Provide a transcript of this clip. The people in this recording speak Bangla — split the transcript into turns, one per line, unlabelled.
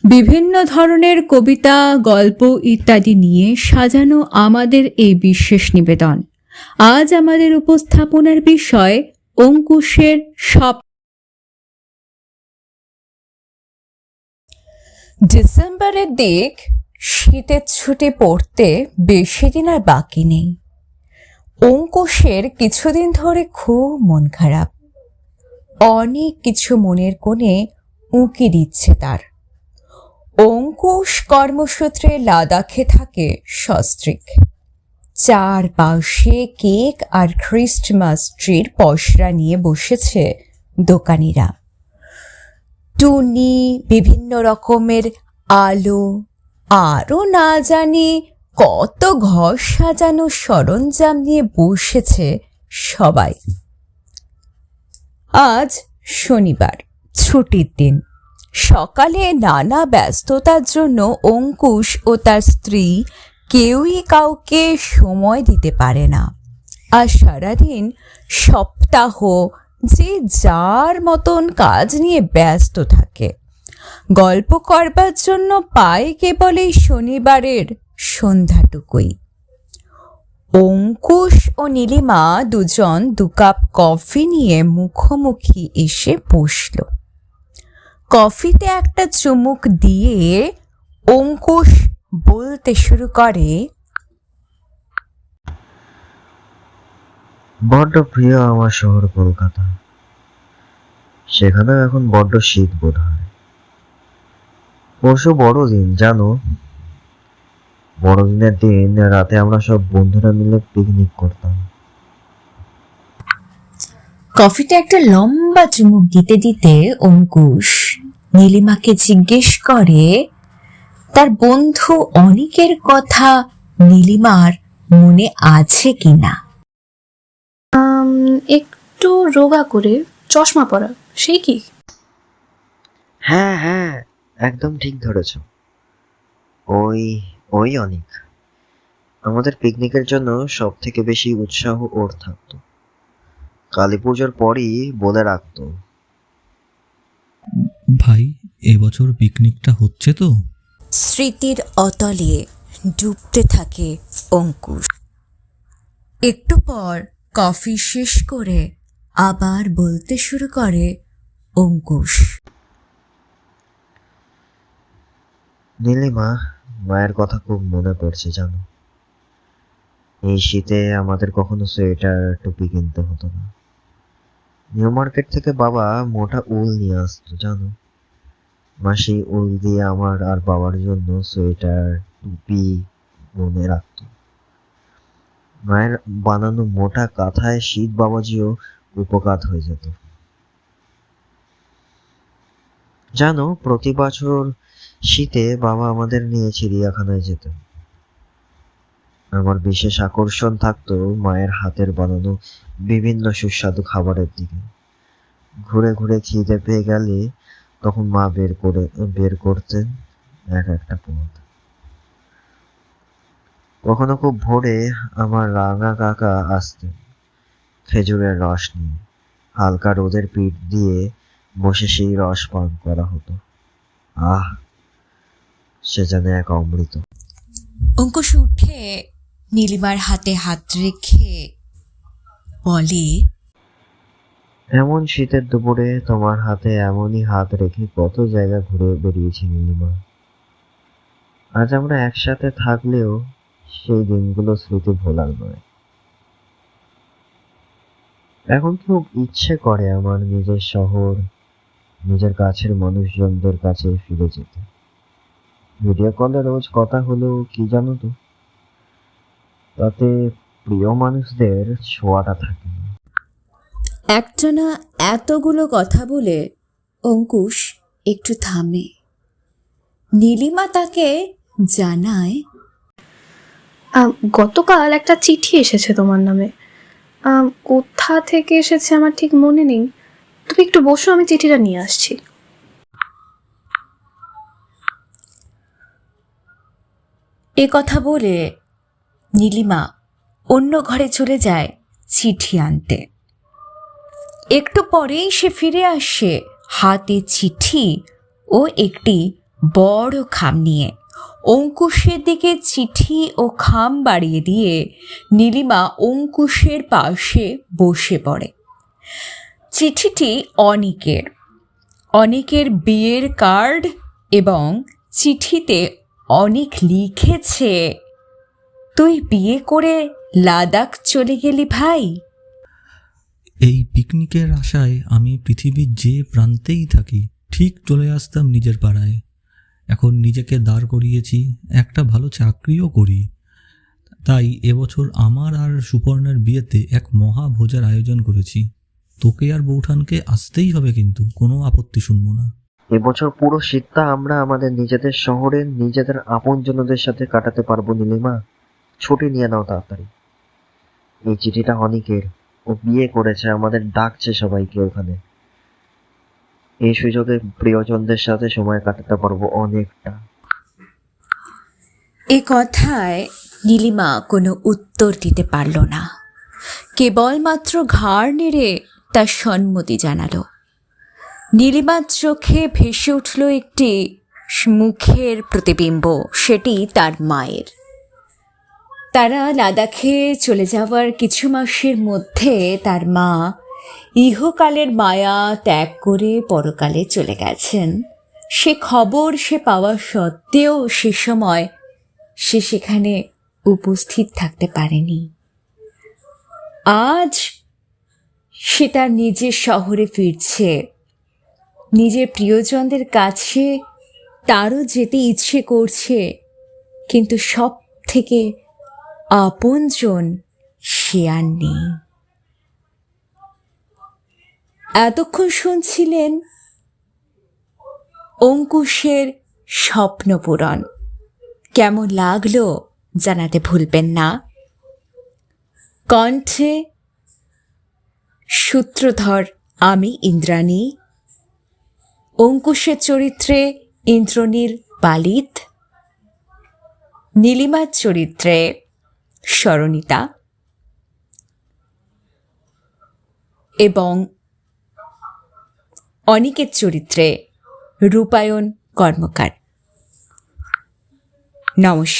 বিভিন্ন ধরনের কবিতা, গল্প ইত্যাদি নিয়ে সাজানো আমাদের এই বিশেষ নিবেদন। আজ আমাদের উপস্থাপনার বিষয় অঙ্কুশের স্বপ্ন। ডিসেম্বরের দিক, শীতের ছুটি পড়তে বেশি দিন আর বাকি নেই। অঙ্কুশের কিছুদিন ধরে খুব মন খারাপ। অনেক কিছু মনের কোণে উঁকি দিচ্ছে তার। অঙ্কুশ কর্মসূত্রে লাদাখে থাকে সস্ত্রীক। চারপাশে কেক আর ক্রিসমাস ট্রির পসরা নিয়ে বসেছে দোকানিরা। টুনি, বিভিন্ন রকমের আলো, আরও না জানি কত ঘর সাজানো সরঞ্জাম নিয়ে বসেছে সবাই। আজ শনিবার, ছুটির দিন। সকালে নানা ব্যস্ততার জন্য অঙ্কুশ ও তার স্ত্রী কেউই কাউকে সময় দিতে পারে না। আর সারাদিন সপ্তাহ যে যার মতন কাজ নিয়ে ব্যস্ত থাকে। গল্প করবার জন্য পায় কেবল এই শনিবারের সন্ধ্যাটুকুই। অঙ্কুশ ও নীলিমা দুজন 2 কাপ কফি নিয়ে মুখোমুখি এসে বসল। কফিতে একটা চুমুক দিয়ে অঙ্কুশ বলতে শুরু করে,
বড্ড প্রিয় আমার শহর কলকাতা। সেখানে এখন বড্ড শীত বোধ হয়। পরশু বড়দিন, জানো? বড়দিনের দিন রাতে আমরা সব বন্ধুরা মিলে পিকনিক করতাম।
কফিতে একটা লম্বা চুমুক দিতে দিতে অঙ্কুশ নীলিমাকে জিজ্ঞেস করে তার বন্ধু অনিকের কথা নীলিমার মনে আছে কিনা।
একটু রোগা করে চশমা পরা, সেই কি?
হ্যাঁ হ্যাঁ, একদম ঠিক ধরেছ। ওই ওই অনেক। আমাদের পিকনিকের জন্য সব থেকে বেশি উৎসাহ ওর থাকতো। কালী পুজোর পরই বলে রাখতো,
ভাই, এবছর পিকনিকটা হচ্ছে তো?
স্মৃতির অতলে ডুবতে থাকে অঙ্কুশ। একটু পর কফি শেষ করে আবার বলতে শুরু করে অঙ্কুশ,
নীলিমা, মায়ের কথা খুব মনে পড়ছে জানো। এই শীতে আমাদের কখনো সোয়েটার টুপি কিনতে হতো না। নিউ মার্কেট থেকে বাবা মোটা উল নিয়ে আসতো জানো। মা সেই উল দিয়ে আমার আর বাবার জন্য সোয়েটার, টুপি বনে রাখতো। মায়ের বানানো মোটা কাঁথায় শীত বাবাজিও উপকাত হয়ে যেত। জানো, প্রতি বছর শীতে বাবা আমাদের নিয়ে চিড়িয়াখানায় যেত। আমার বিশেষ আকর্ষণ থাকতো মায়ের হাতের বানানো বিভিন্ন সুস্বাদু খাবারের দিকে। ঘুরে ঘুরে খিদে পেয়ে গেলে তখন মা বের করতেন এক একটা পদ। কখনো খুব ভোরে আমার রাঙা কাকা আসতেন খেজুরের রস নিয়ে। হালকা রোদের পিঠ দিয়ে বসে সেই রস পান করা হতো। আহ, সে যেন এক অমৃত।
অঙ্কুশ উঠে নীলিমার হাতে হাত রেখে বলে,
এমন শীতের দুপুরে তোমার হাতে এমনই হাত রেখে কত জায়গা ঘুরে বেরিয়েছি নীলিমা। আজ আমরা একসাথে থাকলেও সেই দিনগুলো স্মৃতি ভোলার নয়। এখন খুব ইচ্ছে করে আমার নিজের শহর, নিজের কাছের মানুষজনদের কাছে ফিরে যেতে। ভিডিও কলে রোজ কথা হলেও কি জানো তো, তাতে প্রিয় মানুষদের ছোঁয়াটা থাকে না।
একটানা এতগুলো কথা বলে অঙ্কুশ একটু থামে। নীলিমা তাকে জানায়,
গতকাল একটা চিঠি এসেছে তোমার নামে। কোথা থেকে এসেছে আমার ঠিক মনে নেই। তুমি একটু বসো, আমি চিঠিটা নিয়ে আসছি।
এ কথা বলে নীলিমা অন্য ঘরে চলে যায় চিঠি আনতে। একটু পরেই সে ফিরে আসে হাতে চিঠি ও একটি বড় খাম নিয়ে অঙ্কুশের দিকে চিঠি ও খাম বাড়িয়ে দিয়ে নীলিমা অঙ্কুশের পাশে বসে পড়ে। চিঠিটি অনেকের বিয়ের কার্ড, এবং চিঠিতে অনেক লিখেছে, তুই বিয়ে করে লাদাখ চলে গেলি ভাই।
এই পিকনিকের আশায় আমি পৃথিবীর যে প্রান্তেই থাকি ঠিক চলে আসতাম নিজের পাড়ায়। এখন নিজেকে দাঁড় করিয়েছি, একটা ভালো চাকরিও করি। তাই এবছর আমার আর সুপর্ণার বিয়েতে এক মহাভোজের আয়োজন করেছি। তোকে আর বৌঠানকে আসতেই হবে, কিন্তু কোনো আপত্তি শুনবো না।
এবছর পুরো শীতটা আমরা আমাদের নিজেদের শহরে নিজেদের আপনজনদের সাথে কাটাতে পারবো নীলিমা। ছুটি নিয়ে নাও তাড়াতাড়ি। এই চিঠিটা অনেকের, ও বিয়ে করেছে, আমাদের ডাকছে সবাইকে ওখানে। এই সুযোগে প্রিয়জনদের সাথে সময় কাটাতে পারবো অনেকটা।
এ কথায় নীলিমা কোনো উত্তর দিতে পারল না, কেবলমাত্র ঘাড় নেড়ে তার সম্মতি জানালো। নীলিমার চোখে ভেসে উঠল একটি মুখের প্রতিবিম্ব, সেটি তার মায়ের। তারা লাদাখে চলে যাওয়ার কিছু মাসের মধ্যে তার মা ইহকালের মায়া ত্যাগ করে পরকালে চলে গেছেন। সে খবর সে পাওয়া সত্ত্বেও সে সময় সে সেখানে উপস্থিত থাকতে পারেনি। আজ সে তার নিজের শহরে ফিরছে। নিজের প্রিয়জনদের কাছে তারও যেতে ইচ্ছে করছে, কিন্তু সব থেকে আপনজন সে আর নেই। এতক্ষণ শুনছিলেন অঙ্কুশের স্বপ্নপূরণ। কেমন লাগলো জানাতে ভুলবেন না। কণ্ঠে সূত্রধর আমি ইন্দ্রাণী, অঙ্কুশের চরিত্রে ইন্দ্রনীল পালিত, নীলিমার চরিত্রে সরণিতা এবং অনিকের চরিত্রে রূপায়ণ কর্মকার। নমস্কার।